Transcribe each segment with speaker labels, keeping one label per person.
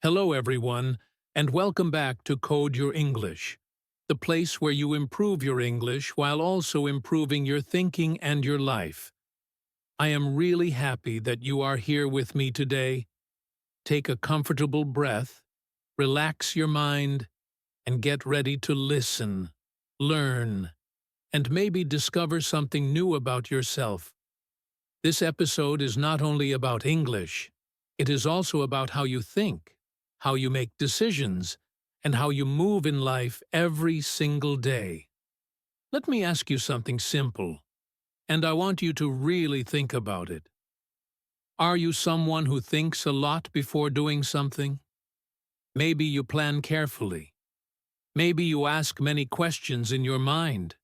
Speaker 1: Hello, everyone, and welcome back to Code Your English, the place where you improve your English while also improving your thinking and your life. I am really happy that you are here with me today. Take a comfortable breath, relax your mind, and get ready to listen, learn, and maybe discover something new about yourself. This episode is not only about English, it is also about how you think, how you make decisions, and how you move in life every single day. Let me ask you something simple, and I want you to really think about it. Are you someone who thinks a lot before doing something? Maybe you plan carefully. Maybe you ask many questions in your mind.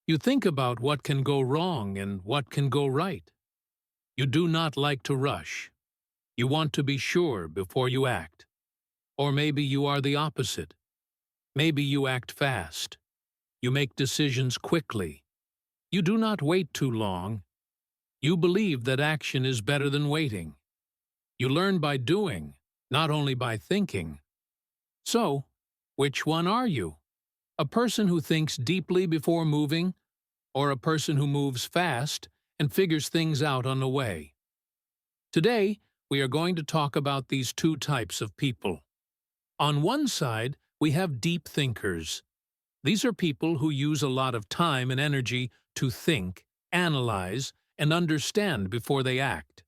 Speaker 1: You think about what can go wrong and what can go right. You do not like to rush. You want to be sure before you act. Or maybe you are the opposite. Maybe you act fast. You make decisions quickly. You do not wait too long. You believe that action is better than waiting. You learn by doing, not only by thinking. So, which one are you? A person who thinks deeply before moving, or a person who moves fast and figures things out on the way? Today, we are going to talk about these two types of people. On one side, we have deep thinkers. These are people who use a lot of time and energy to think, analyze, and understand before they act.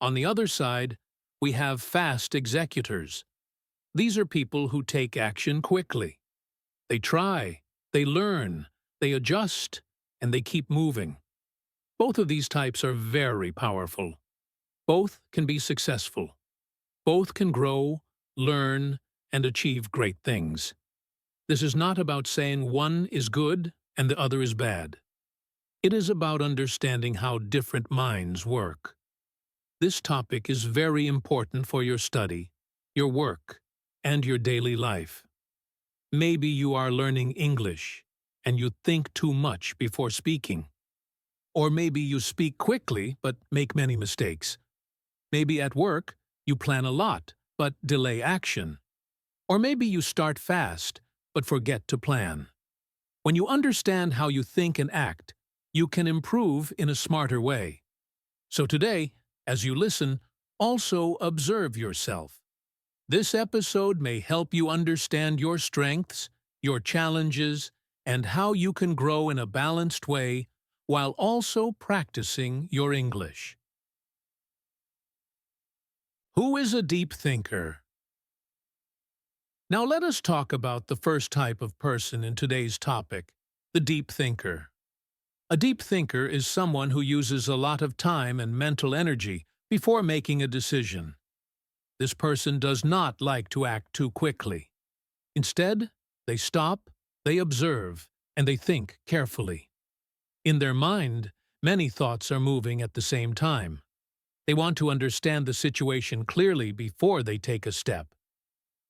Speaker 1: On the other side, we have fast executors. These are people who take action quickly. They try, they learn, they adjust, and they keep moving. Both of these types are very powerful. Both can be successful. Both can grow, learn, and achieve great things. This is not about saying one is good and the other is bad. It is about understanding how different minds work. This topic is very important for your study, your work, and your daily life. Maybe you are learning English and you think too much before speaking. Or maybe you speak quickly but make many mistakes. Maybe at work you plan a lot but delay action. Or maybe you start fast, but forget to plan. When you understand how you think and act, you can improve in a smarter way. So today, as you listen, also observe yourself. This episode may help you understand your strengths, your challenges, and how you can grow in a balanced way while also practicing your English. Who is a deep thinker? Now let us talk about the first type of person in today's topic, the deep thinker. A deep thinker is someone who uses a lot of time and mental energy before making a decision. This person does not like to act too quickly. Instead, they stop, they observe, and they think carefully. In their mind, many thoughts are moving at the same time. They want to understand the situation clearly before they take a step.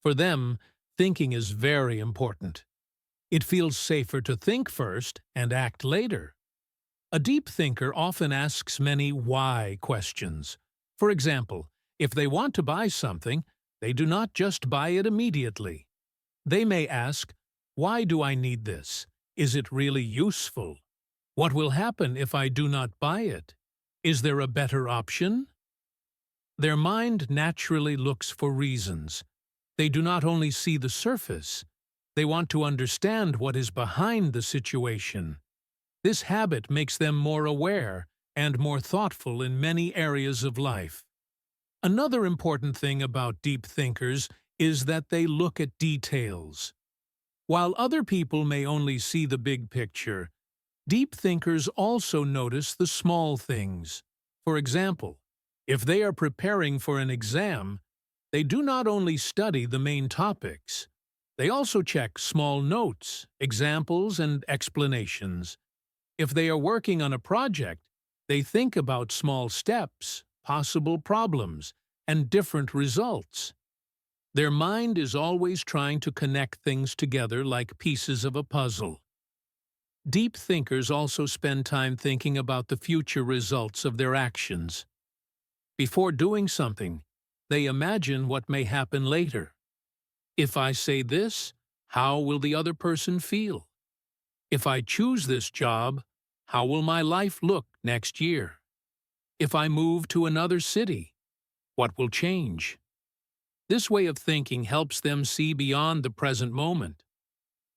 Speaker 1: For them, thinking is very important. It feels safer to think first and act later. A deep thinker often asks many why questions. For example, if they want to buy something, they do not just buy it immediately. They may ask, why do I need this? Is it really useful? What will happen if I do not buy it? Is there a better option? Their mind naturally looks for reasons. They do not only see the surface, they want to understand what is behind the situation. This habit makes them more aware and more thoughtful in many areas of life. Another important thing about deep thinkers is that they look at details. While other people may only see the big picture, deep thinkers also notice the small things. For example, if they are preparing for an exam, they do not only study the main topics, they also check small notes, examples, and explanations. If they are working on a project, they think about small steps, possible problems, and different results. Their mind is always trying to connect things together like pieces of a puzzle. Deep thinkers also spend time thinking about the future results of their actions. Before doing something, They imagine what may happen later. If I say this, how will the other person feel? If I choose this job, how will my life look next year? If I move to another city, what will change? This way of thinking helps them see beyond the present moment.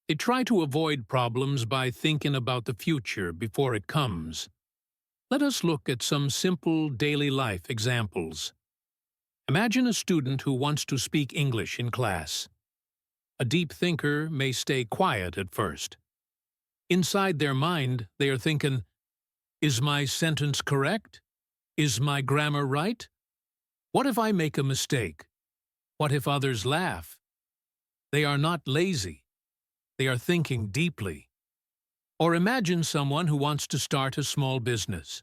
Speaker 1: They try to avoid problems by thinking about the future before it comes. Let us look at some simple daily life examples. Imagine a student who wants to speak English in class. A deep thinker may stay quiet at first. Inside their mind, they are thinking, is my sentence correct? Is my grammar right? What if I make a mistake? What if others laugh? They are not lazy. They are thinking deeply. Or imagine someone who wants to start a small business.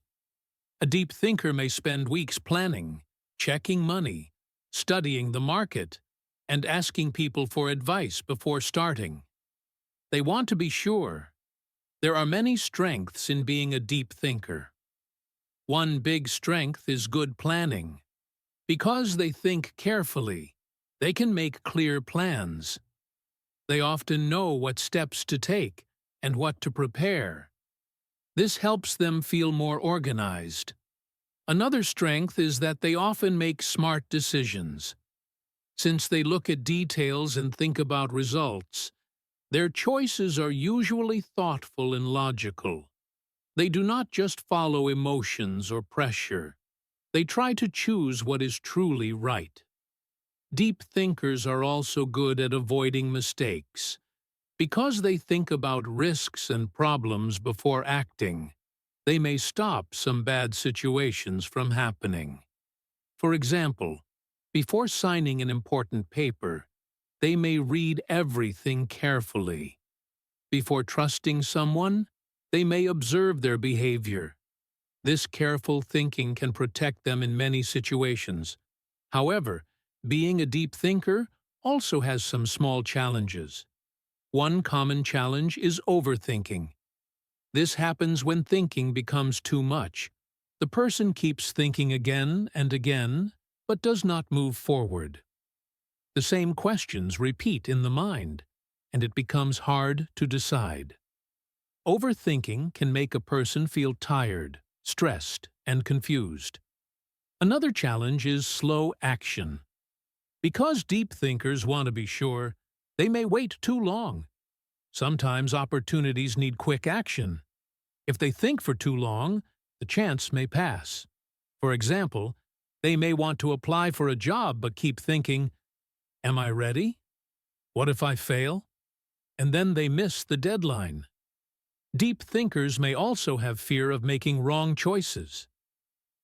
Speaker 1: A deep thinker may spend weeks planning, checking money, studying the market, and asking people for advice before starting. They want to be sure. There are many strengths in being a deep thinker. One big strength is good planning. Because they think carefully, they can make clear plans. They often know what steps to take and what to prepare. This helps them feel more organized. Another strength is that they often make smart decisions. Since they look at details and think about results, their choices are usually thoughtful and logical. They do not just follow emotions or pressure. They try to choose what is truly right. Deep thinkers are also good at avoiding mistakes. Because they think about risks and problems before acting, they may stop some bad situations from happening. For example, before signing an important paper, they may read everything carefully. Before trusting someone, they may observe their behavior. This careful thinking can protect them in many situations. However, being a deep thinker also has some small challenges. One common challenge is overthinking. This happens when thinking becomes too much. The person keeps thinking again and again, but does not move forward. The same questions repeat in the mind, and it becomes hard to decide. Overthinking can make a person feel tired, stressed, and confused. Another challenge is slow action. Because deep thinkers want to be sure, they may wait too long. Sometimes opportunities need quick action. If they think for too long, the chance may pass. For example, they may want to apply for a job but keep thinking, am I ready? What if I fail? And then they miss the deadline. Deep thinkers may also have fear of making wrong choices.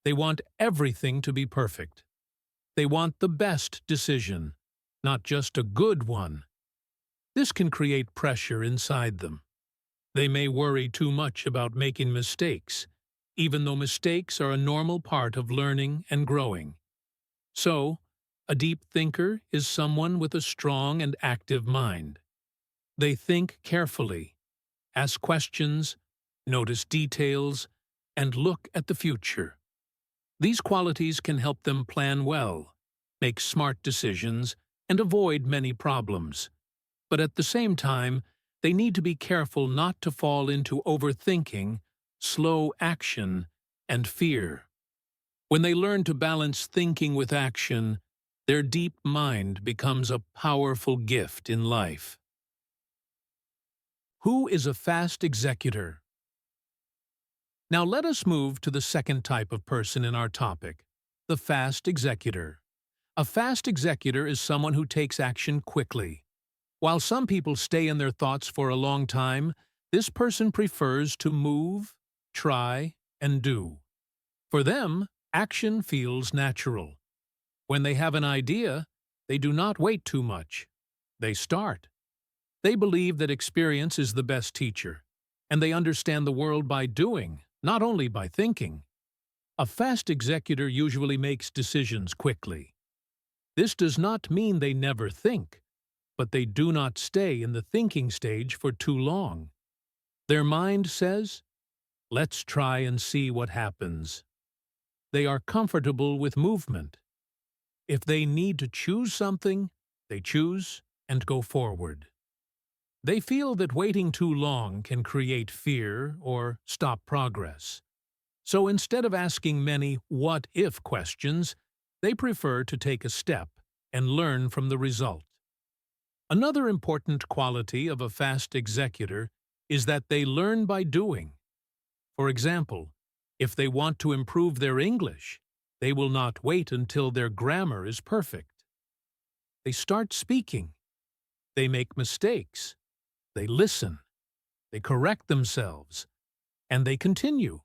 Speaker 1: They want everything to be perfect. They want the best decision, not just a good one. This can create pressure inside them. They may worry too much about making mistakes, even though mistakes are a normal part of learning and growing. So, a deep thinker is someone with a strong and active mind. They think carefully, ask questions, notice details, and look at the future. These qualities can help them plan well, make smart decisions, and avoid many problems. But at the same time, they need to be careful not to fall into overthinking, slow action, and fear. When they learn to balance thinking with action, their deep mind becomes a powerful gift in life. Who is a fast executor? Now let us move to the second type of person in our topic, the fast executor. A fast executor is someone who takes action quickly. While some people stay in their thoughts for a long time, this person prefers to move, try, and do. For them, action feels natural. When they have an idea, they do not wait too much. They start. They believe that experience is the best teacher, and they understand the world by doing, not only by thinking. A fast executor usually makes decisions quickly. This does not mean they never think, but they do not stay in the thinking stage for too long. Their mind says, let's try and see what happens. They are comfortable with movement. If they need to choose something, they choose and go forward. They feel that waiting too long can create fear or stop progress. So instead of asking many what-if questions, they prefer to take a step and learn from the result. Another important quality of a fast executor is that they learn by doing. For example, if they want to improve their English, they will not wait until their grammar is perfect. They start speaking. They make mistakes. They listen. They correct themselves. And they continue.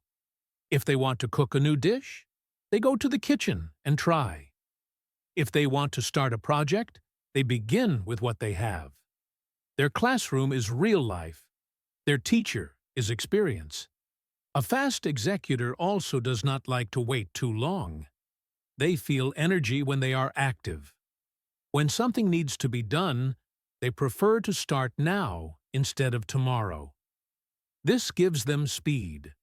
Speaker 1: If they want to cook a new dish, they go to the kitchen and try. If they want to start a project, they begin with what they have. Their classroom is real life. Their teacher is experience. A fast executor also does not like to wait too long. They feel energy when they are active. When something needs to be done, they prefer to start now instead of tomorrow. This gives them speed.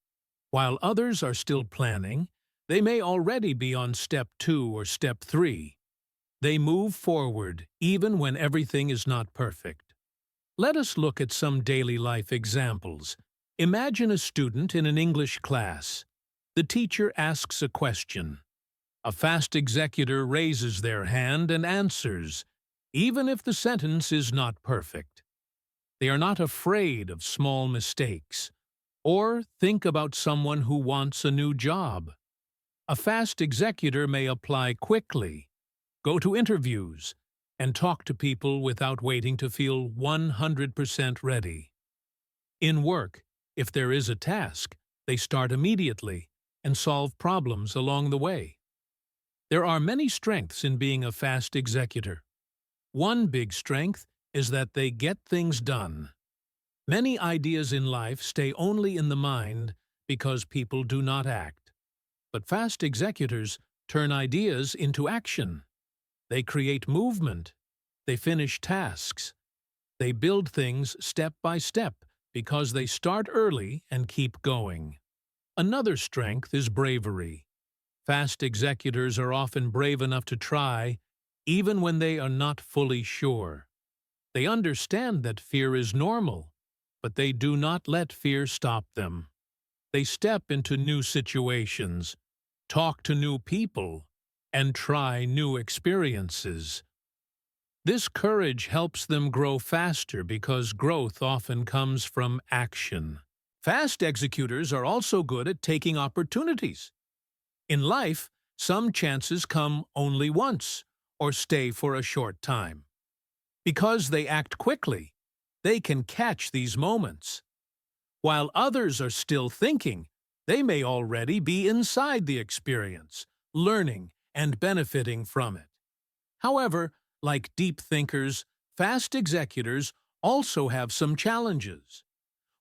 Speaker 1: While others are still planning, they may already be on step 2 or step 3. They move forward even when everything is not perfect. Let us look at some daily life examples. Imagine a student in an English class. The teacher asks a question. A fast executor raises their hand and answers, even if the sentence is not perfect. They are not afraid of small mistakes. Or think about someone who wants a new job. A fast executor may apply quickly, go to interviews, and talk to people without waiting to feel 100% ready. In work, if there is a task, they start immediately and solve problems along the way. There are many strengths in being a fast executor. One big strength is that they get things done. Many ideas in life stay only in the mind because people do not act. But fast executors turn ideas into action. They create movement. They finish tasks. They build things step by step because they start early and keep going. Another strength is bravery. Fast executors are often brave enough to try, even when they are not fully sure. They understand that fear is normal, but they do not let fear stop them. They step into new situations, talk to new people, and try new experiences. This courage helps them grow faster because growth often comes from action. Fast executors are also good at taking opportunities. In life, some chances come only once or stay for a short time. Because they act quickly, they can catch these moments. While others are still thinking, they may already be inside the experience, learning and benefiting from it. However, like deep thinkers, fast executors also have some challenges.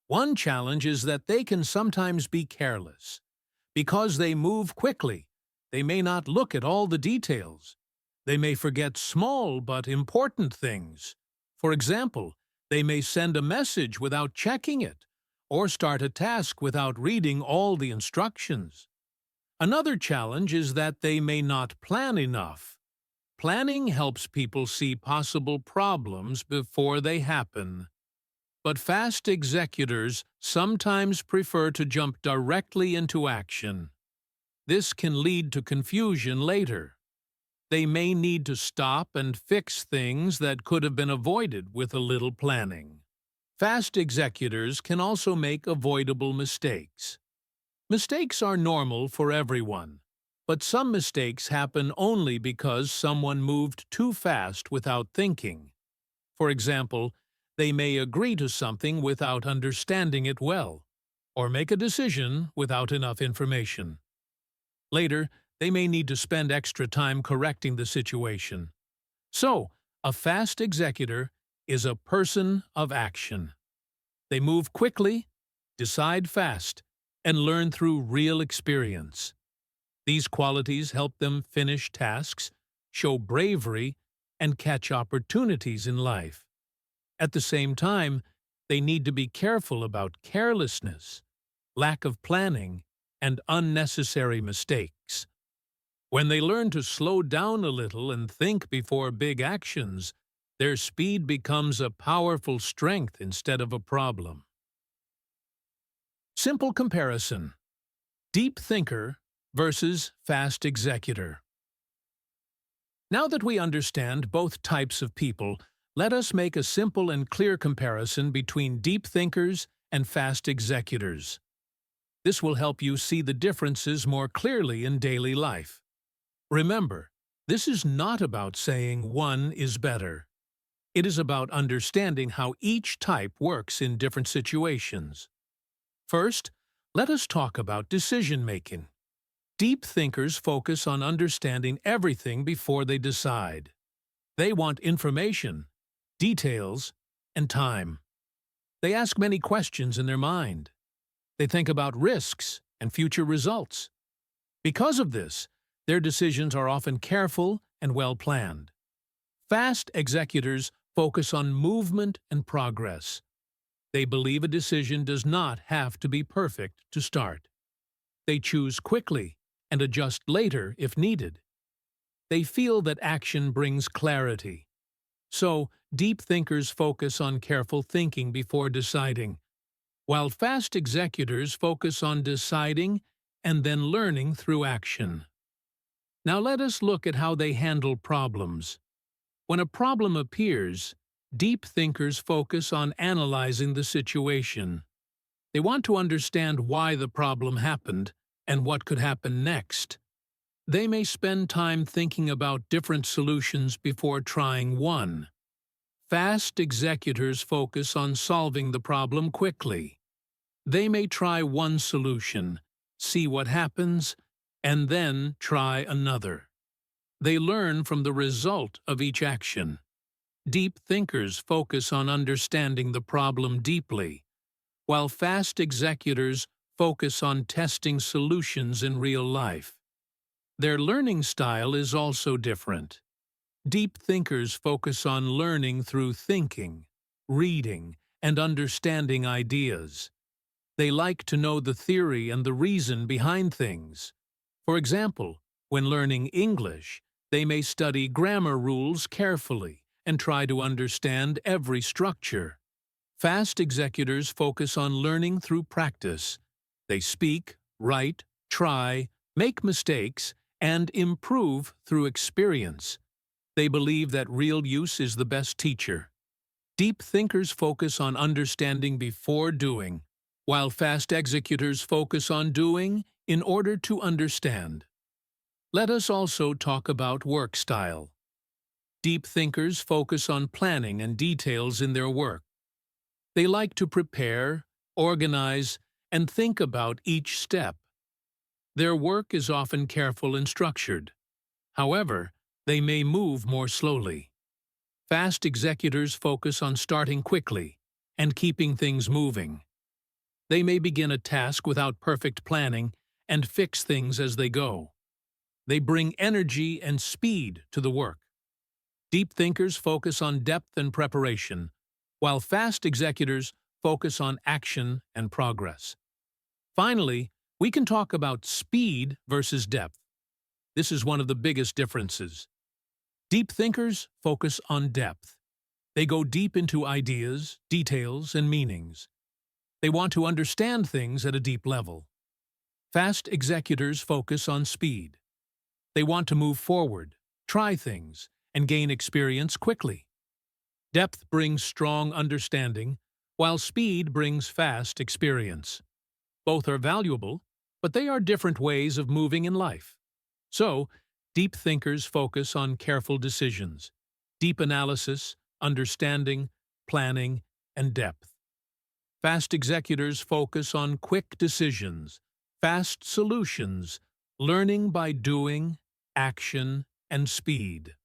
Speaker 1: One challenge is that they can sometimes be careless. Because they move quickly, they may not look at all the details. They may forget small but important things. For example, they may send a message without checking it, or start a task without reading all the instructions. Another challenge is that they may not plan enough. Planning helps people see possible problems before they happen. But fast executors sometimes prefer to jump directly into action. This can lead to confusion later. They may need to stop and fix things that could have been avoided with a little planning. Fast executors can also make avoidable mistakes. Mistakes are normal for everyone, but some mistakes happen only because someone moved too fast without thinking. For example, they may agree to something without understanding it well, or make a decision without enough information. Later, they may need to spend extra time correcting the situation. So, a fast executor is a person of action. They move quickly, decide fast, and learn through real experience. These qualities help them finish tasks, show bravery, and catch opportunities in life. At the same time, they need to be careful about carelessness, lack of planning, and unnecessary mistakes. When they learn to slow down a little and think before big actions, their speed becomes a powerful strength instead of a problem. Simple comparison: deep thinker versus fast executor. Now that we understand both types of people, let us make a simple and clear comparison between deep thinkers and fast executors. This will help you see the differences more clearly in daily life. Remember, this is not about saying one is better. It is about understanding how each type works in different situations. First, let us talk about decision-making. Deep thinkers focus on understanding everything before they decide. They want information, details, and time. They ask many questions in their mind. They think about risks and future results. Because of this, their decisions are often careful and well-planned. Fast executors focus on movement and progress. They believe a decision does not have to be perfect to start. They choose quickly and adjust later if needed. They feel that action brings clarity. So, deep thinkers focus on careful thinking before deciding, while fast executors focus on deciding and then learning through action. Now let us look at how they handle problems. When a problem appears, deep thinkers focus on analyzing the situation. They want to understand why the problem happened and what could happen next. They may spend time thinking about different solutions before trying one. Fast executors focus on solving the problem quickly. They may try one solution, see what happens, and then try another. They learn from the result of each action. Deep thinkers focus on understanding the problem deeply, while fast executors focus on testing solutions in real life. Their learning style is also different. Deep thinkers focus on learning through thinking, reading, and understanding ideas. They like to know the theory and the reason behind things. For example, when learning English, they may study grammar rules carefully and try to understand every structure. Fast executors focus on learning through practice. They speak, write, try, make mistakes, and improve through experience. They believe that real use is the best teacher. Deep thinkers focus on understanding before doing, while fast executors focus on doing in order to understand. Let us also talk about work style. Deep thinkers focus on planning and details in their work. They like to prepare, organize, and think about each step. Their work is often careful and structured. However, they may move more slowly. Fast executors focus on starting quickly and keeping things moving. They may begin a task without perfect planning and fix things as they go. They bring energy and speed to the work. Deep thinkers focus on depth and preparation, while fast executors focus on action and progress. Finally, we can talk about speed versus depth. This is one of the biggest differences. Deep thinkers focus on depth. They go deep into ideas, details, and meanings. They want to understand things at a deep level. Fast executors focus on speed. They want to move forward, try things, and gain experience quickly. Depth brings strong understanding, while speed brings fast experience. Both are valuable, but they are different ways of moving in life. So, deep thinkers focus on careful decisions, deep analysis, understanding, planning, and depth. Fast executors focus on quick decisions, fast solutions, learning by doing, action, and speed.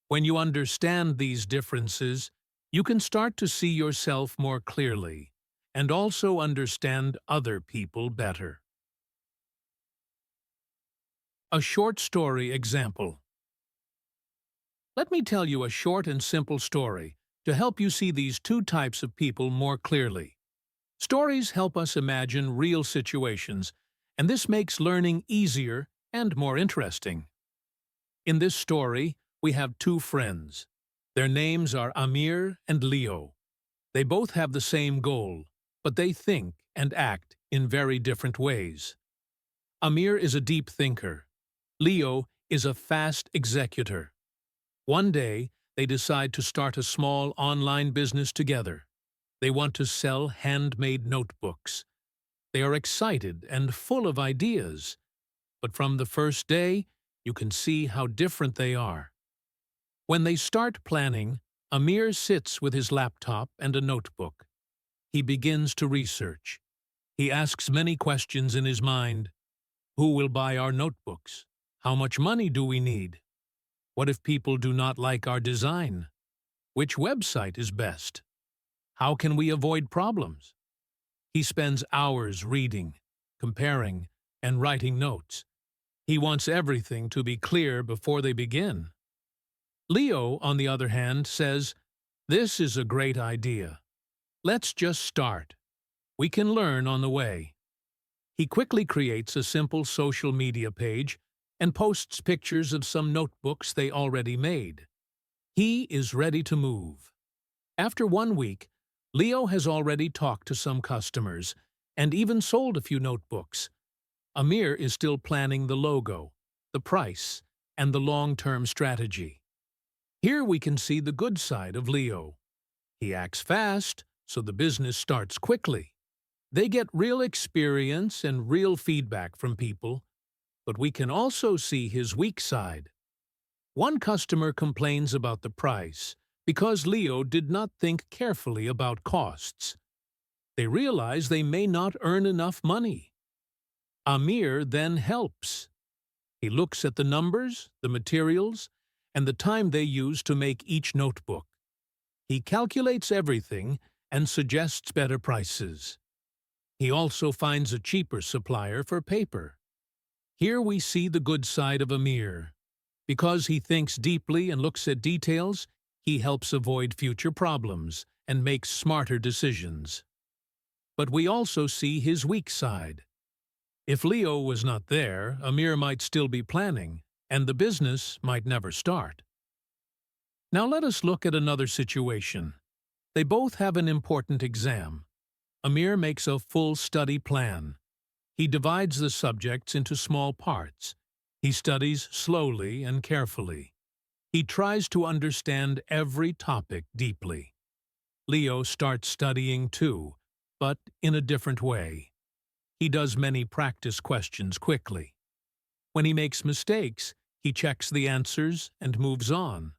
Speaker 1: When you understand these differences, you can start to see yourself more clearly and also understand other people better. A short story example. Let me tell you a short and simple story to help you see these two types of people more clearly. Stories help us imagine real situations, and this makes learning easier and more interesting. In this story, we have two friends. Their names are Amir and Leo. They both have the same goal, but they think and act in very different ways. Amir is a deep thinker. Leo is a fast executor. One day, they decide to start a small online business together. They want to sell handmade notebooks. They are excited and full of ideas. But from the first day, you can see how different they are. When they start planning, Amir sits with his laptop and a notebook. He begins to research. He asks many questions in his mind. Who will buy our notebooks? How much money do we need? What if people do not like our design? Which website is best? How can we avoid problems? He spends hours reading, comparing, and writing notes. He wants everything to be clear before they begin. Leo, on the other hand, says, "This is a great idea. Let's just start. We can learn on the way." He quickly creates a simple social media page and posts pictures of some notebooks they already made. He is ready to move. After 1 week, Leo has already talked to some customers and even sold a few notebooks. Amir is still planning the logo, the price, and the long-term strategy. Here we can see the good side of Leo. He acts fast, so the business starts quickly. They get real experience and real feedback from people, but we can also see his weak side. One customer complains about the price because Leo did not think carefully about costs. They realize they may not earn enough money. Amir then helps. He looks at the numbers, the materials, and the time they use to make each notebook. He calculates everything and suggests better prices. He also finds a cheaper supplier for paper. Here we see the good side of Amir. Because he thinks deeply and looks at details, he helps avoid future problems and makes smarter decisions. But we also see his weak side. If Leo was not there, Amir might still be planning, and the business might never start. Now let us look at another situation. They both have an important exam. Amir makes a full study plan. He divides the subjects into small parts. He studies slowly and carefully. He tries to understand every topic deeply. Leo starts studying too, but in a different way. He does many practice questions quickly. When he makes mistakes, he checks the answers and moves on.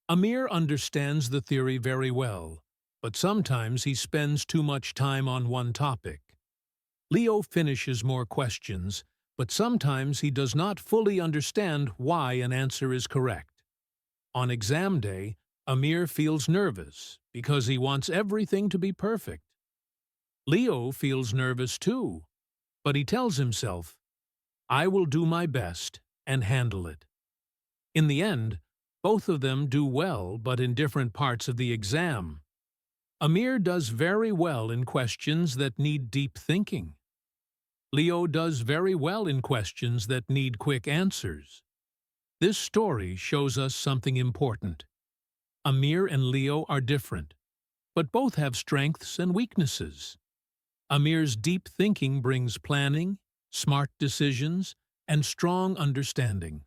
Speaker 1: Amir understands the theory very well, but sometimes he spends too much time on one topic. Leo finishes more questions, but sometimes he does not fully understand why an answer is correct. On exam day, Amir feels nervous because he wants everything to be perfect. Leo feels nervous too, but he tells himself, "I will do my best and handle it." In the end, both of them do well, but in different parts of the exam. Amir does very well in questions that need deep thinking. Leo does very well in questions that need quick answers. This story shows us something important. Amir and Leo are different, but both have strengths and weaknesses. Amir's deep thinking brings planning, smart decisions, and strong understanding.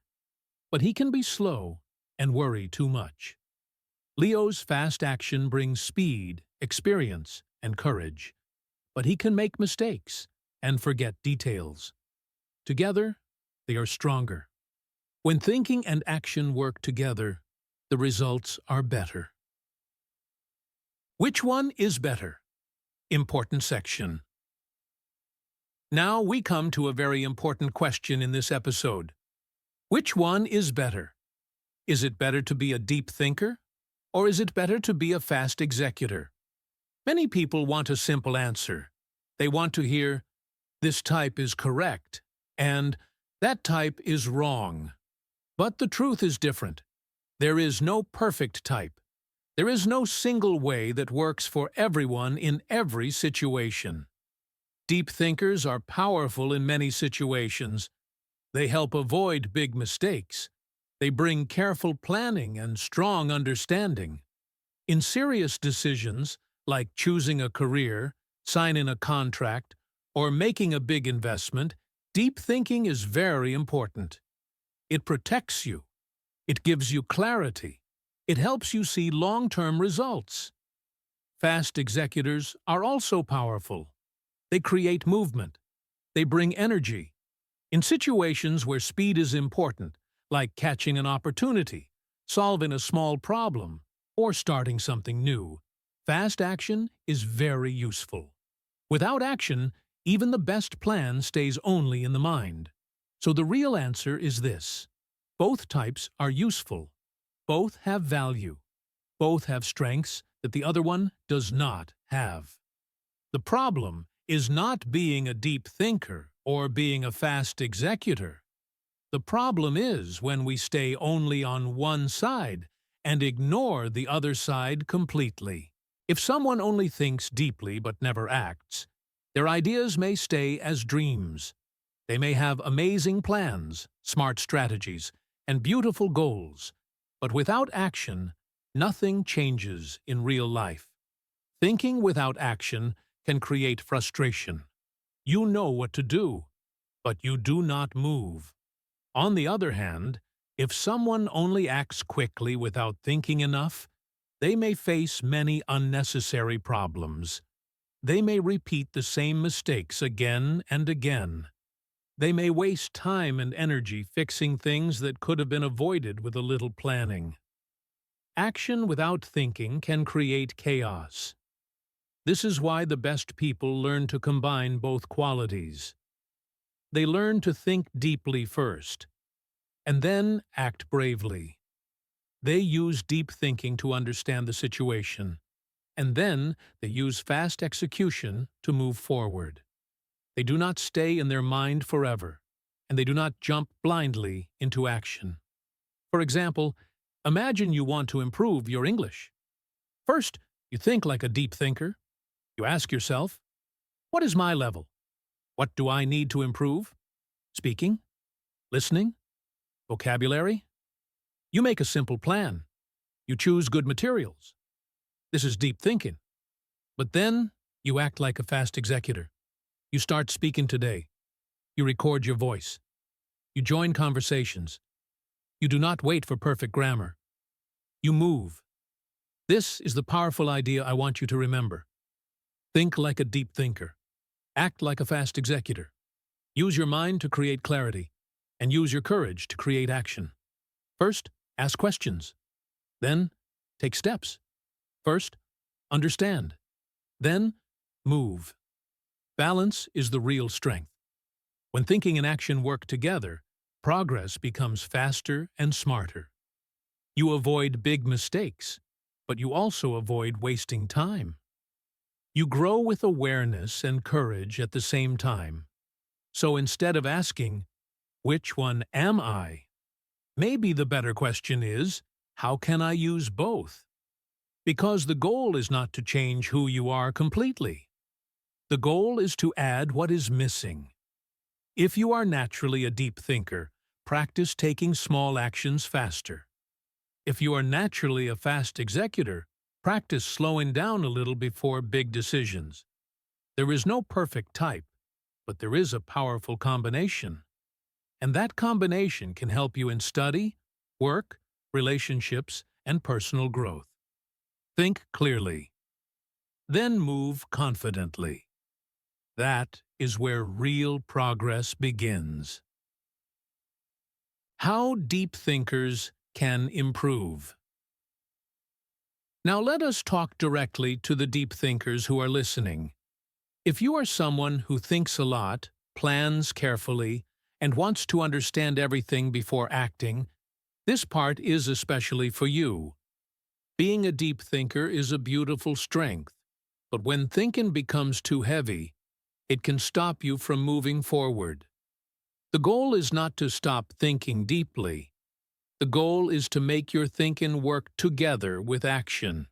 Speaker 1: But he can be slow and worry too much. Leo's fast action brings speed, experience, and courage. But he can make mistakes and forget details. Together, they are stronger. When thinking and action work together, the results are better. Which one is better? Important section. Now we come to a very important question in this episode. Which one is better? Is it better to be a deep thinker, or is it better to be a fast executor? Many people want a simple answer. They want to hear, "This type is correct," and "That type is wrong." But the truth is different. There is no perfect type. There is no single way that works for everyone in every situation. Deep thinkers are powerful in many situations, They help avoid big mistakes. They bring careful planning and strong understanding. In serious decisions, like choosing a career, signing a contract, or making a big investment, deep thinking is very important. It protects you. It gives you clarity. It helps you see long-term results. Fast executors are also powerful. They create movement. They bring energy. In situations where speed is important, like catching an opportunity, solving a small problem, or starting something new, fast action is very useful. Without action, even the best plan stays only in the mind. So the real answer is this: both types are useful. Both have value. Both have strengths that the other one does not have. The problem is not being a deep thinker or being a fast executor. The problem is when we stay only on one side and ignore the other side completely. If someone only thinks deeply but never acts, their ideas may stay as dreams. They may have amazing plans, smart strategies, and beautiful goals, but without action, nothing changes in real life. Thinking without action can create frustration. You know what to do, but you do not move. On the other hand, if someone only acts quickly without thinking enough, they may face many unnecessary problems. They may repeat the same mistakes again and again. They may waste time and energy fixing things that could have been avoided with a little planning. Action without thinking can create chaos. This is why the best people learn to combine both qualities. They learn to think deeply first, and then act bravely. They use deep thinking to understand the situation, and then they use fast execution to move forward. They do not stay in their mind forever, and they do not jump blindly into action. For example, imagine you want to improve your English. First, you think like a deep thinker. You ask yourself, what is my level? What do I need to improve? Speaking? Listening? Vocabulary? You make a simple plan. You choose good materials. This is deep thinking. But then, you act like a fast executor. You start speaking today. You record your voice. You join conversations. You do not wait for perfect grammar. You move. This is the powerful idea I want you to remember. Think like a deep thinker. Act like a fast executor. Use your mind to create clarity, and use your courage to create action. First, ask questions. Then, take steps. First, understand. Then, move. Balance is the real strength. When thinking and action work together, progress becomes faster and smarter. You avoid big mistakes, but you also avoid wasting time. You grow with awareness and courage at the same time. So instead of asking, which one am I? Maybe the better question is, how can I use both? Because the goal is not to change who you are completely. The goal is to add what is missing. If you are naturally a deep thinker, practice taking small actions faster. If you are naturally a fast executor, practice slowing down a little before big decisions. There is no perfect type, but there is a powerful combination. And that combination can help you in study, work, relationships, and personal growth. Think clearly. Then move confidently. That is where real progress begins. How deep thinkers can improve. Now let us talk directly to the deep thinkers who are listening. If you are someone who thinks a lot, plans carefully, and wants to understand everything before acting, this part is especially for you. Being a deep thinker is a beautiful strength, but when thinking becomes too heavy, it can stop you from moving forward. The goal is not to stop thinking deeply. The goal is to make your thinking work together with action.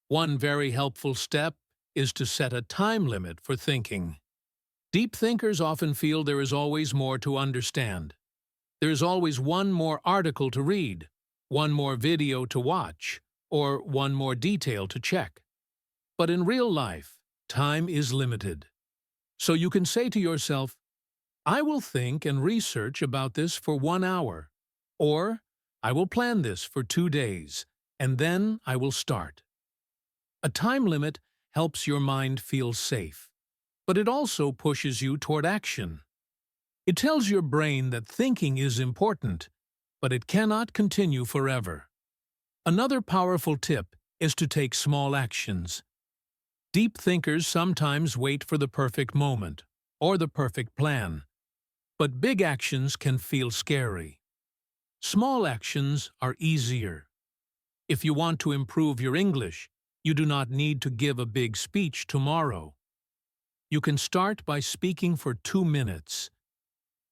Speaker 1: One very helpful step is to set a time limit for thinking. Deep thinkers often feel there is always more to understand. There is always one more article to read, one more video to watch, or one more detail to check. But in real life, time is limited. So you can say to yourself, I will think and research about this for 1 hour, or I will plan this for 2 days, and then I will start. A time limit helps your mind feel safe, but it also pushes you toward action. It tells your brain that thinking is important, but it cannot continue forever. Another powerful tip is to take small actions. Deep thinkers sometimes wait for the perfect moment or the perfect plan, but big actions can feel scary. Small actions are easier. If you want to improve your English, you do not need to give a big speech tomorrow. You can start by speaking for 2 minutes.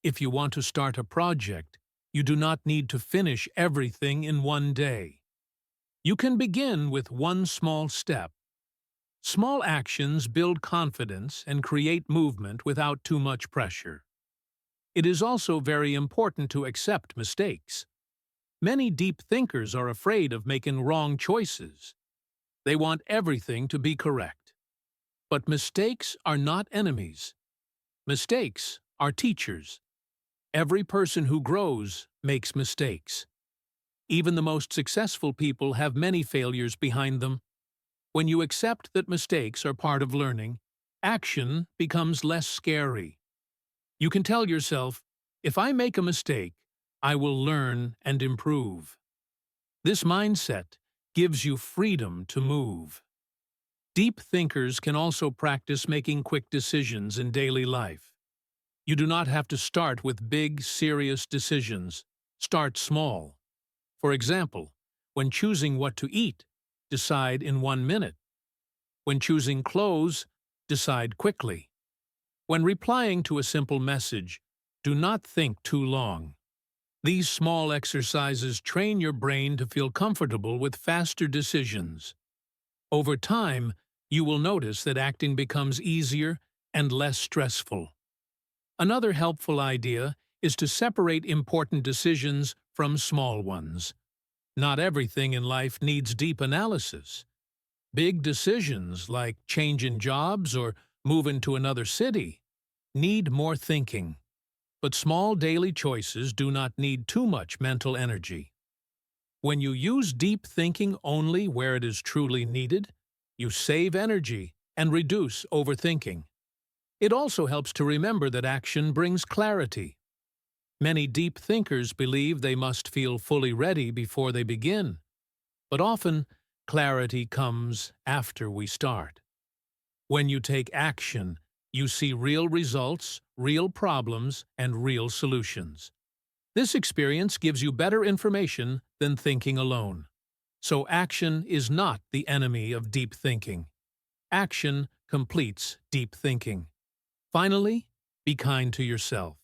Speaker 1: If you want to start a project, you do not need to finish everything in one day. You can begin with one small step. Small actions build confidence and create movement without too much pressure. It is also very important to accept mistakes. Many deep thinkers are afraid of making wrong choices. They want everything to be correct. But mistakes are not enemies. Mistakes are teachers. Every person who grows makes mistakes. Even the most successful people have many failures behind them. When you accept that mistakes are part of learning, action becomes less scary. You can tell yourself, if I make a mistake, I will learn and improve. This mindset gives you freedom to move. Deep thinkers can also practice making quick decisions in daily life. You do not have to start with big, serious decisions. Start small. For example, when choosing what to eat, decide in 1 minute. When choosing clothes, decide quickly. When replying to a simple message, do not think too long. These small exercises train your brain to feel comfortable with faster decisions. Over time, you will notice that acting becomes easier and less stressful. Another helpful idea is to separate important decisions from small ones. Not everything in life needs deep analysis. Big decisions like changing jobs or moving to another city need more thinking. But small daily choices do not need too much mental energy. When you use deep thinking only where it is truly needed, you save energy and reduce overthinking. It also helps to remember that action brings clarity. Many deep thinkers believe they must feel fully ready before they begin, but often clarity comes after we start. When you take action, you see real results, real problems, and real solutions. This experience gives you better information than thinking alone. So action is not the enemy of deep thinking. Action completes deep thinking. Finally, be kind to yourself.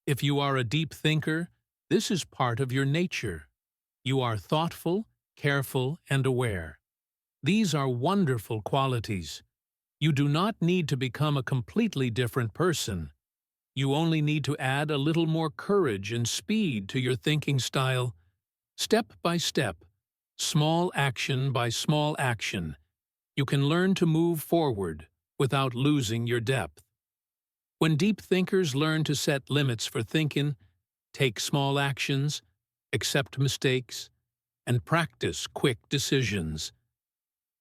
Speaker 1: If you are a deep thinker, this is part of your nature. You are thoughtful, careful, and aware. These are wonderful qualities. You do not need to become a completely different person. You only need to add a little more courage and speed to your thinking style. Step by step, small action by small action, you can learn to move forward without losing your depth. When deep thinkers learn to set limits for thinking, take small actions, accept mistakes, and practice quick decisions,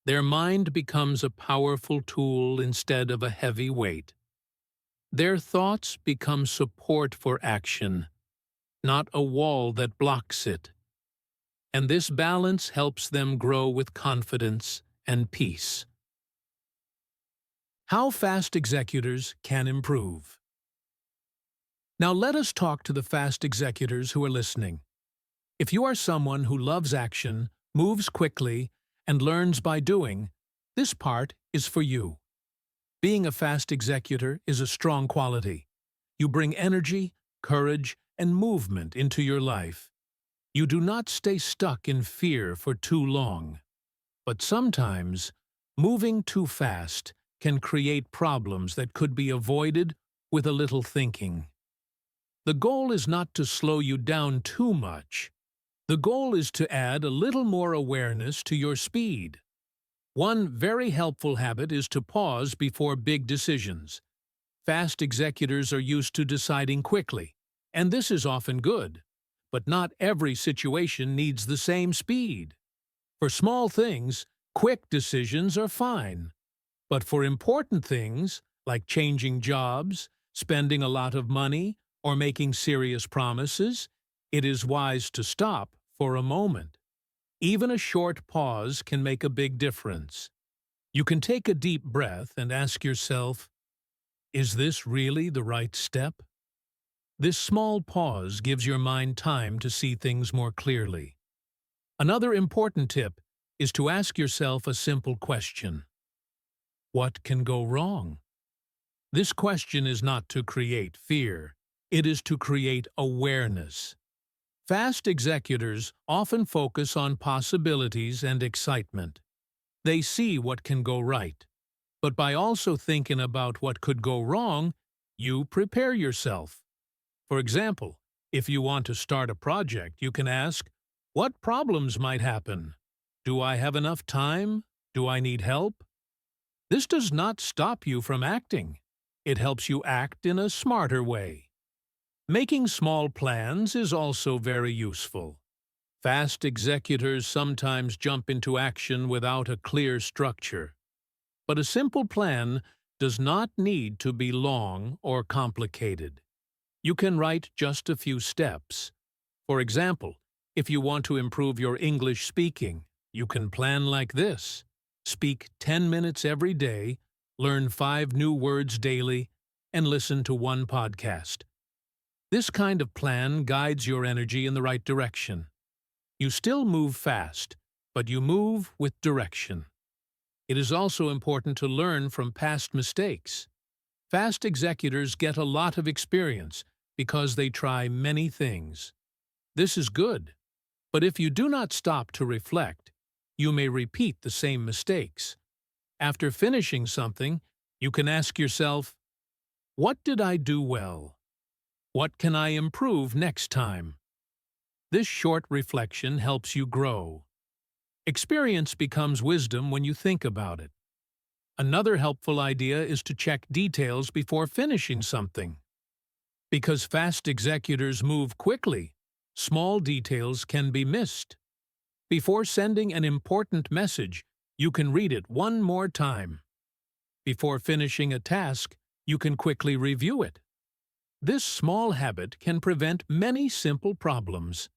Speaker 1: their mind becomes a powerful tool instead of a heavy weight. Their thoughts become support for action, not a wall that blocks it. And this balance helps them grow with confidence and peace. How fast executors can improve. Now let us talk to the fast executors who are listening. If you are someone who loves action, moves quickly, and learns by doing, this part is for you. Being a fast executor is a strong quality. You bring energy, courage, and movement into your life. You do not stay stuck in fear for too long. But sometimes, moving too fast can create problems that could be avoided with a little thinking. The goal is not to slow you down too much. The goal is to add a little more awareness to your speed. One very helpful habit is to pause before big decisions. Fast executors are used to deciding quickly, and this is often good. But not every situation needs the same speed. For small things, quick decisions are fine. But for important things, like changing jobs, spending a lot of money, or making serious promises, it is wise to stop for a moment. Even a short pause can make a big difference. You can take a deep breath and ask yourself, is this really the right step? This small pause gives your mind time to see things more clearly. Another important tip is to ask yourself a simple question. What can go wrong? This question is not to create fear. It is to create awareness. Fast executors often focus on possibilities and excitement. They see what can go right. But by also thinking about what could go wrong, you prepare yourself. For example, if you want to start a project, you can ask, what problems might happen? Do I have enough time? Do I need help? This does not stop you from acting. It helps you act in a smarter way. Making small plans is also very useful. Fast executors sometimes jump into action without a clear structure. But a simple plan does not need to be long or complicated. You can write just a few steps. For example, if you want to improve your English speaking, you can plan like this. Speak 10 minutes every day, learn 5 new words daily, and listen to 1 podcast. This kind of plan guides your energy in the right direction. You still move fast, but you move with direction. It is also important to learn from past mistakes. Fast executors get a lot of experience because they try many things. This is good, but if you do not stop to reflect, you may repeat the same mistakes. After finishing something, you can ask yourself, what did I do well? What can I improve next time? This short reflection helps you grow. Experience becomes wisdom when you think about it. Another helpful idea is to check details before finishing something. Because fast executors move quickly, small details can be missed. Before sending an important message, you can read it 1 more time. Before finishing a task, you can quickly review it. This small habit can prevent many simple problems.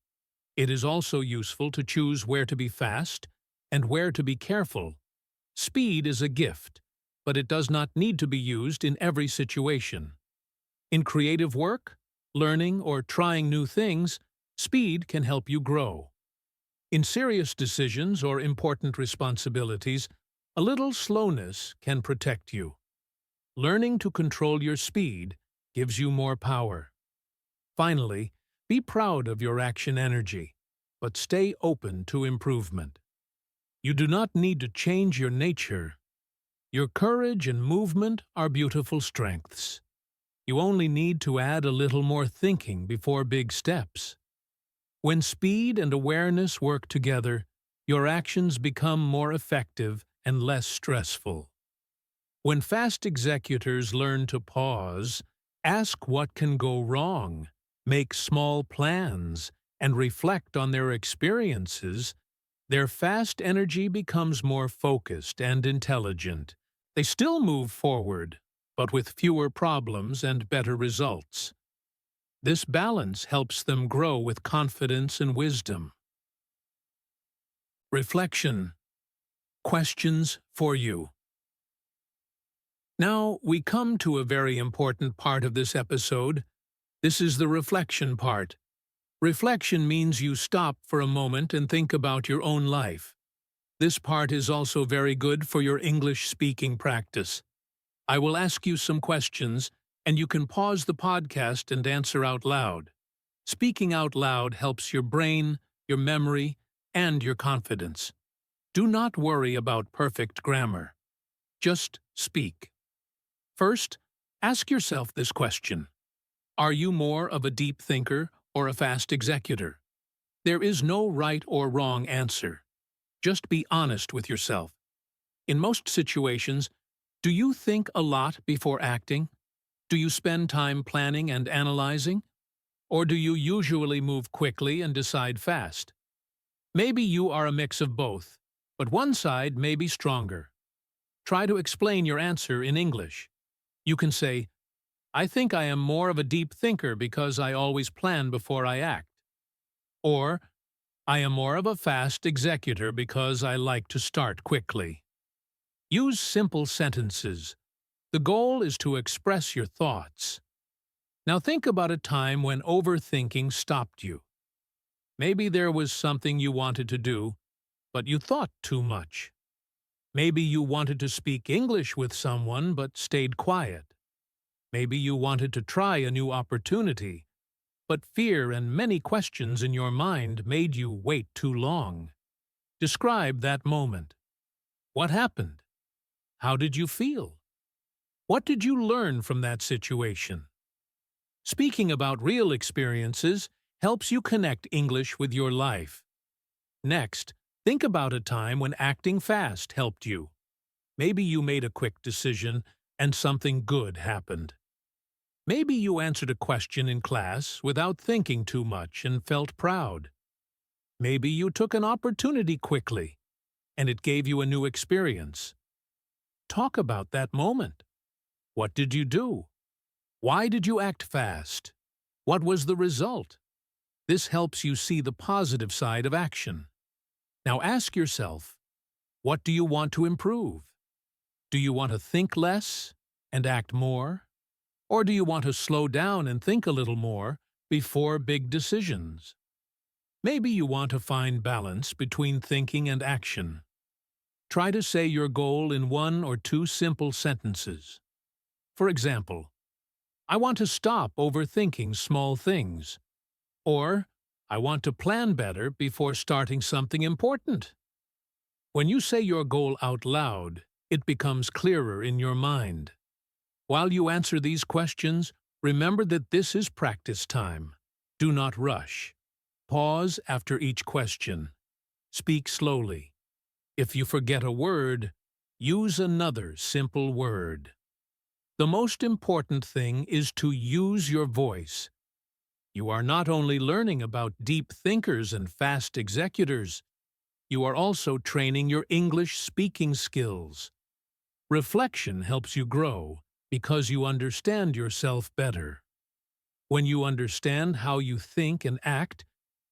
Speaker 1: It is also useful to choose where to be fast and where to be careful. Speed is a gift, but it does not need to be used in every situation. In creative work, learning, or trying new things, speed can help you grow. In serious decisions or important responsibilities, a little slowness can protect you. Learning to control your speed gives you more power. Finally, be proud of your action energy, but stay open to improvement. You do not need to change your nature. Your courage and movement are beautiful strengths. You only need to add a little more thinking before big steps. When speed and awareness work together, your actions become more effective and less stressful. When fast executors learn to pause, ask what can go wrong, make small plans, and reflect on their experiences, their fast energy becomes more focused and intelligent. They still move forward, but with fewer problems and better results. This balance helps them grow with confidence and wisdom. Reflection. Questions for you. Now we come to a very important part of this episode. This is the reflection part. Reflection means you stop for a moment and think about your own life. This part is also very good for your English speaking practice. I will ask you some questions, and you can pause the podcast and answer out loud. Speaking out loud helps your brain, your memory, and your confidence. Do not worry about perfect grammar. Just speak. First, Ask yourself this question. Are you more of a deep thinker or a fast executor? There is no right or wrong answer. Just be honest with yourself. In most situations, do you think a lot before acting? Do you spend time planning and analyzing? Or do you usually move quickly and decide fast? Maybe you are a mix of both, but one side may be stronger. Try to explain your answer in English. You can say, I think I am more of a deep thinker because I always plan before I act. Or, I am more of a fast executor because I like to start quickly. Use simple sentences. The goal is to express your thoughts. Now think about a time when overthinking stopped you. Maybe there was something you wanted to do, but you thought too much. Maybe you wanted to speak English with someone but stayed quiet. Maybe you wanted to try a new opportunity, but fear and many questions in your mind made you wait too long. Describe that moment. What happened? How did you feel? What did you learn from that situation? Speaking about real experiences helps you connect English with your life. Next, think about a time when acting fast helped you. Maybe you made a quick decision and something good happened. Maybe you answered a question in class without thinking too much and felt proud. Maybe you took an opportunity quickly, and it gave you a new experience. Talk about that moment. What did you do? Why did you act fast? What was the result? This helps you see the positive side of action. Now ask yourself, what do you want to improve? Do you want to think less and act more? Or do you want to slow down and think a little more before big decisions? Maybe you want to find balance between thinking and action. Try to say your goal in 1 or 2 simple sentences. For example, I want to stop overthinking small things. Or, I want to plan better before starting something important. When you say your goal out loud, it becomes clearer in your mind. While you answer these questions, remember that this is practice time. Do not rush. Pause after each question. Speak slowly. If you forget a word, use another simple word. The most important thing is to use your voice. You are not only learning about deep thinkers and fast executors, you are also training your English speaking skills. Reflection helps you grow because you understand yourself better. When you understand how you think and act,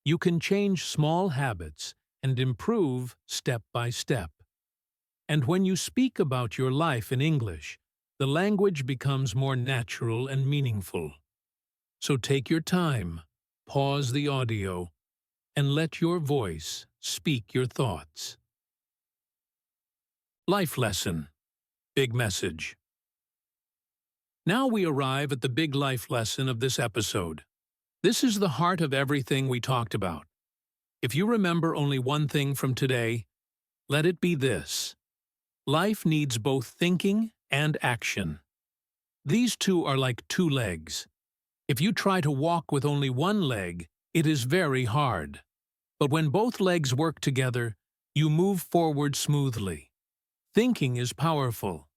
Speaker 1: you can change small habits and improve step by step. And when you speak about your life in English, the language becomes more natural and meaningful. So take your time, pause the audio, and let your voice speak your thoughts. Life lesson. Big message. Now we arrive at the big life lesson of this episode. This is the heart of everything we talked about. If you remember only one thing from today, let it be this. Life needs both thinking and action. These two are like 2 legs. If you try to walk with only one leg, it is very hard. But when both legs work together, you move forward smoothly. Thinking is powerful.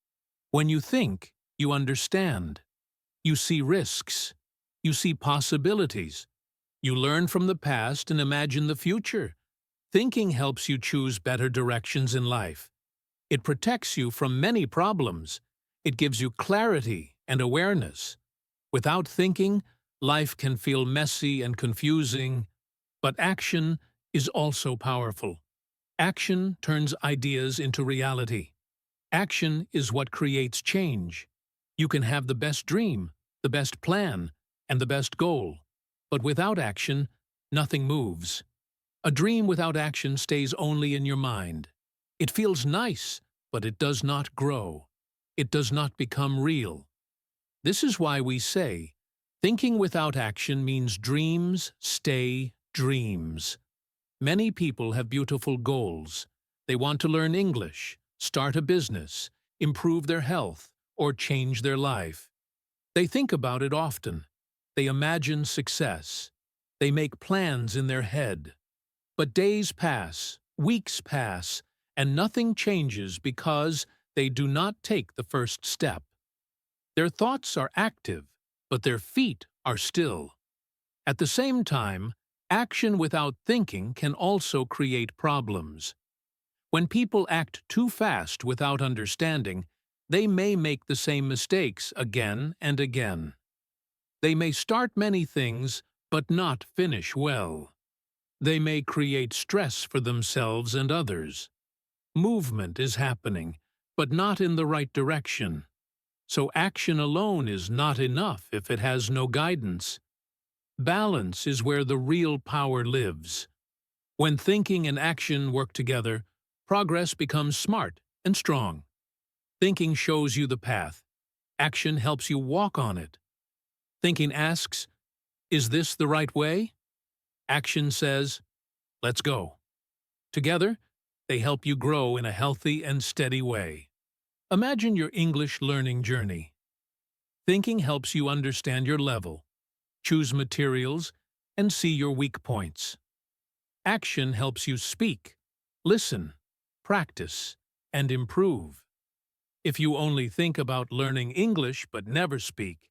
Speaker 1: When you think, you understand. You see risks. You see possibilities. You learn from the past and imagine the future. Thinking helps you choose better directions in life. It protects you from many problems. It gives you clarity and awareness. Without thinking, life can feel messy and confusing, but action is also powerful. Action turns ideas into reality. Action is what creates change. You can have the best dream, the best plan, and the best goal, but without action, nothing moves. A dream without action stays only in your mind. It feels nice, but it does not grow. It does not become real. This is why we say, thinking without action means dreams stay dreams. Many people have beautiful goals. They want to learn English, start a business, improve their health, or change their life. They think about it often. They imagine success. They make plans in their head. But days pass, weeks pass, and nothing changes because they do not take the first step. Their thoughts are active, but their feet are still. At the same time, action without thinking can also create problems. When people act too fast without understanding, they may make the same mistakes again and again. They may start many things, but not finish well. They may create stress for themselves and others. Movement is happening, but not in the right direction. So action alone is not enough if it has no guidance. Balance is where the real power lives. When thinking and action work together, progress becomes smart and strong. Thinking shows you the path. Action helps you walk on it. Thinking asks, "Is this the right way?" Action says, "Let's go." Together, they help you grow in a healthy and steady way. Imagine your English learning journey. Thinking helps you understand your level, choose materials, and see your weak points. Action helps you speak, listen, practice, and improve. If you only think about learning English but never speak,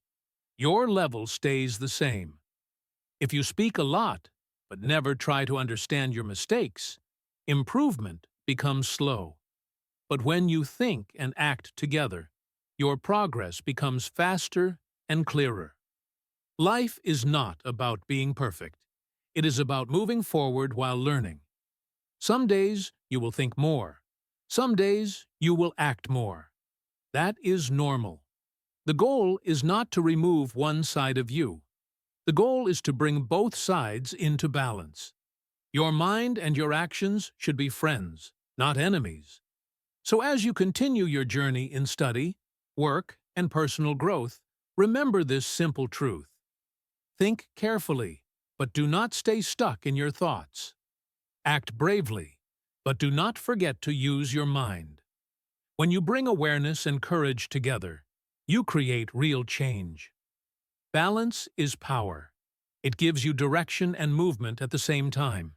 Speaker 1: your level stays the same. If you speak a lot but never try to understand your mistakes, improvement becomes slow. But when you think and act together, your progress becomes faster and clearer. Life is not about being perfect. It is about moving forward while learning. Some days you will think more. Some days you will act more. That is normal. The goal is not to remove one side of you. The goal is to bring both sides into balance. Your mind and your actions should be friends, not enemies. So as you continue your journey in study, work, and personal growth, remember this simple truth. Think carefully, but do not stay stuck in your thoughts. Act bravely, but do not forget to use your mind. When you bring awareness and courage together, you create real change. Balance is power. It gives you direction and movement at the same time.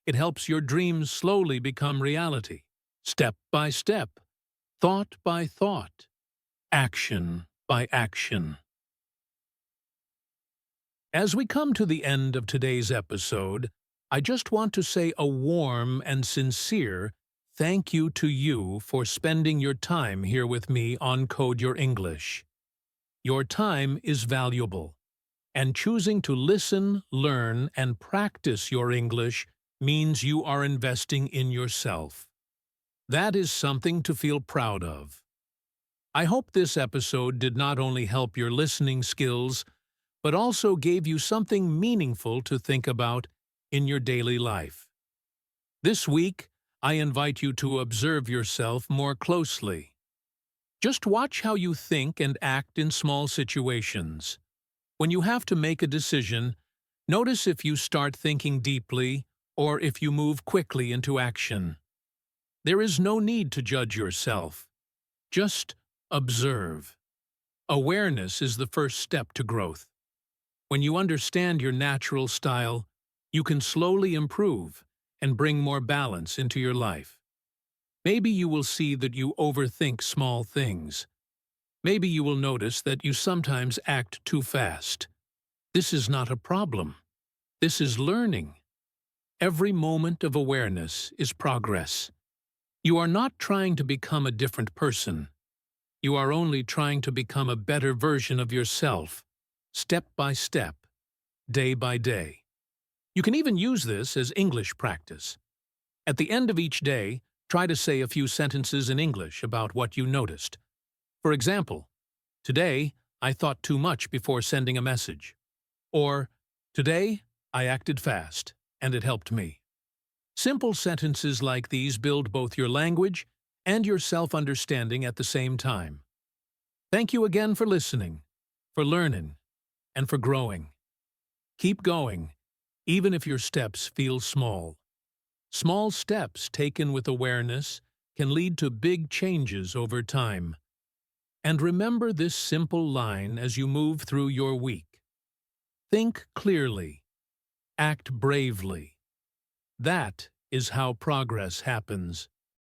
Speaker 1: It helps your dreams slowly become reality, step by step, thought by thought, action by action. As we come to the end of today's episode, I just want to say a warm and sincere thank you to you for spending your time here with me on Code Your English. Your time is valuable, and choosing to listen, learn, and practice your English means you are investing in yourself. That is something to feel proud of. I hope this episode did not only help your listening skills, but also gave you something meaningful to think about in your daily life. This week, I invite you to observe yourself more closely. Just watch how you think and act in small situations. When you have to make a decision, notice if you start thinking deeply or if you move quickly into action. There is no need to judge yourself. Just observe. Awareness is the first step to growth. When you understand your natural style, you can slowly improve and bring more balance into your life. Maybe you will see that you overthink small things. Maybe you will notice that you sometimes act too fast. This is not a problem. This is learning. Every moment of awareness is progress. You are not trying to become a different person. You are only trying to become a better version of yourself, step by step, day by day. You can even use this as English practice. At the end of each day, try to say a few sentences in English about what you noticed. For example, today, I thought too much before sending a message. Or, today, I acted fast, and it helped me. Simple sentences like these build both your language and your self-understanding at the same time. Thank you again for listening, for learning, and for growing. Keep going, even if your steps feel small. Small steps taken with awareness can lead to big changes over time. And remember this simple line as you move through your week. Think clearly. Act bravely. That is how progress happens.